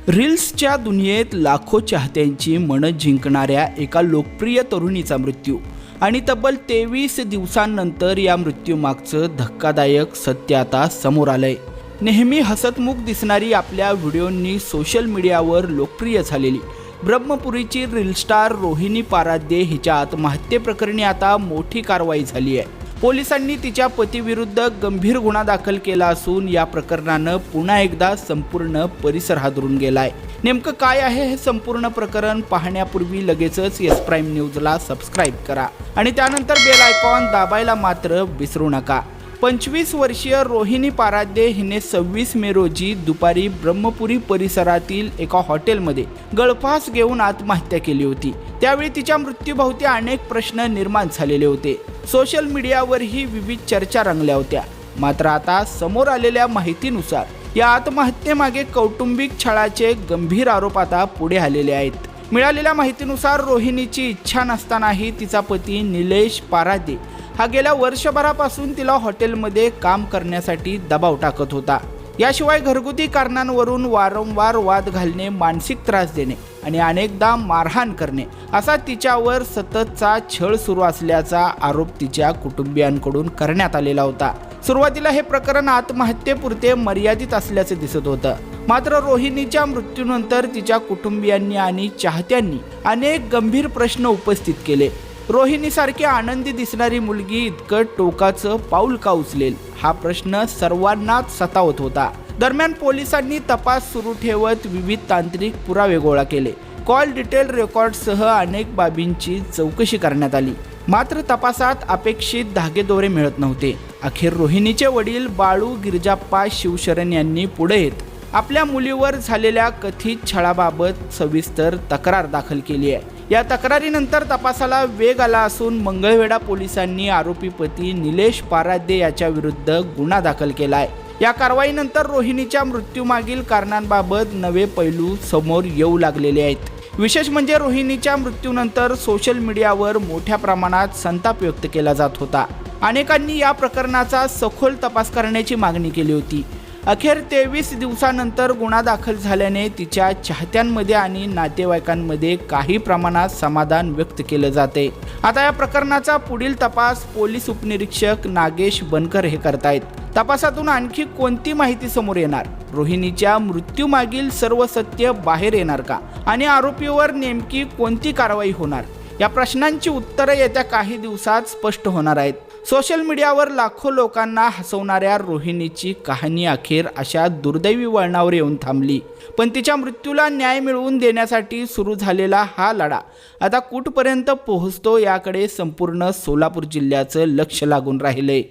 रील्सच्या दुनियेत लाखो चाहत्यांची मनं जिंकणाऱ्या एका लोकप्रिय तरुणीचा मृत्यू आणि तब्बल 23 दिवसांनंतर या मृत्यूमागचं धक्कादायक सत्य आता समोर आलंय। नेहमी हसतमुख दिसणारी आपल्या व्हिडिओंनी सोशल मीडियावर लोकप्रिय झालेली ब्रह्मपुरीची रील स्टार रोहिणी पाराद्ये हिच्या आत्महत्येप्रकरणी आता मोठी कारवाई झाली आहे। पोलिसांनी तिच्या पतीविरुद्ध गंभीर गुन्हा दाखल केला असून या प्रकरणानं पुन्हा एकदा संपूर्ण परिसर हादरून गेलाय। नेमकं काय आहे हे संपूर्ण प्रकरण पाहण्यापूर्वी लगेचच एस प्राइम न्यूजला सबस्क्राइब करा आणि त्यानंतर बेल आयकॉन दाबायला मात्र विसरू नका। 25 वर्षीय रोहिणी पाराद्ये हिने 26 मे रोजी दुपारी ब्रह्मपुरी परिसरातील एका हॉटेलमध्ये गळफास घेऊन आत्महत्या केली होती। त्यावेळी तिच्या मृत्यूभोवती अनेक प्रश्न निर्माण झालेले होते। सोशल मीडियावरही विविध चर्चा रंगल्या होत्या। मात्र आता समोर आलेल्या माहितीनुसार या आत्महत्येमागे कौटुंबिक छळाचे गंभीर आरोप आता पुढे आलेले आहेत। मिळालेल्या माहितीनुसार रोहिणीची इच्छा नसतानाही तिचा पती निलेश पाराद्ये हा गेल्या वर्षभरापासून तिला हॉटेलमध्ये काम करण्यासाठी दबाव टाकत होता। याशिवाय घरगुती कारणांवरून वारंवार वाद घालणे, मानसिक त्रास देणे आणि अनेकदा मारहाण करणे असा तिच्यावर सततचा छळ सुरू असल्याचा आरोप तिच्या कुटुंबियांकडून करण्यात आलेला होता। सुरुवातीला हे प्रकरण आत्महत्येपुरते मर्यादित असल्याचे दिसत होतं। मात्र रोहिणीच्या मृत्यूनंतर तिच्या कुटुंबियांनी आणि चाहत्यांनी अनेक गंभीर प्रश्न उपस्थित केले। रोहिणीसारखी आनंदी दिसणारी मुलगी इतकं टोकाचं पाऊल का उचलेल हा प्रश्न सर्वांनाच सतावत होता। दरम्यान पोलिसांनी तपास सुरू ठेवत विविध तांत्रिक पुरावे गोळा केले। कॉल डिटेल रेकॉर्डसह अनेक बाबींची चौकशी करण्यात आली। मात्र तपासात अपेक्षित धागेदोरे मिळत नव्हते। अखेर रोहिणीचे वडील बाळू गिरजाप्पा शिवशरण यांनी पुढे येत आपल्या मुलीवर झालेल्या कथित छळाबाबत सविस्तर तक्रार दाखल केली आहे। या तक्रारीनंतर तपासाला वेग आला असून मंगळवेढा पोलिसांनी आरोपी पती निलेश पाराद्ये याच्या विरुद्ध गुन्हा दाखल केलाय। या कारवाईनंतर रोहिणीच्या मृत्यूमागील कारणांबाबत नवे पैलू समोर येऊ लागलेले आहेत। विशेष म्हणजे रोहिणीच्या मृत्यूनंतर सोशल मीडियावर मोठ्या प्रमाणात संताप व्यक्त केला जात होता। अनेकांनी या प्रकरणाचा सखोल तपास करण्याची मागणी केली होती। अखेर 23 दिवसानंतर गुन्हा दाखल झाल्याने तिच्या चाहत्यांमध्ये आणि नातेवाईकांमध्ये काही प्रमाणात समाधान व्यक्त केलं जाते। आता या प्रकरणाचा पुढील तपास पोलीस उपनिरीक्षक नागेश बनकर हे करतायत। तपासातून आणखी कोणती माहिती समोर येणार? रोहिणीच्या मृत्यूमागील सर्व सत्य बाहेर येणार का? आणि आरोपीवर नेमकी कोणती कारवाई होणार? या प्रश्नांची उत्तरे येत्या काही दिवसात स्पष्ट होणार आहेत। सोशल मीडियावर लाखो लोकांना हसवणाऱ्या रोहिणीची कहाणी अखेर अशा दुर्दैवी वळणावर येऊन थांबली। पण तिच्या मृत्यूला न्याय मिळवून देण्यासाठी सुरू झालेला हा लढा आता कुठपर्यंत पोहोचतो याकडे संपूर्ण सोलापूर जिल्ह्याचं लक्ष लागून राहिलंय।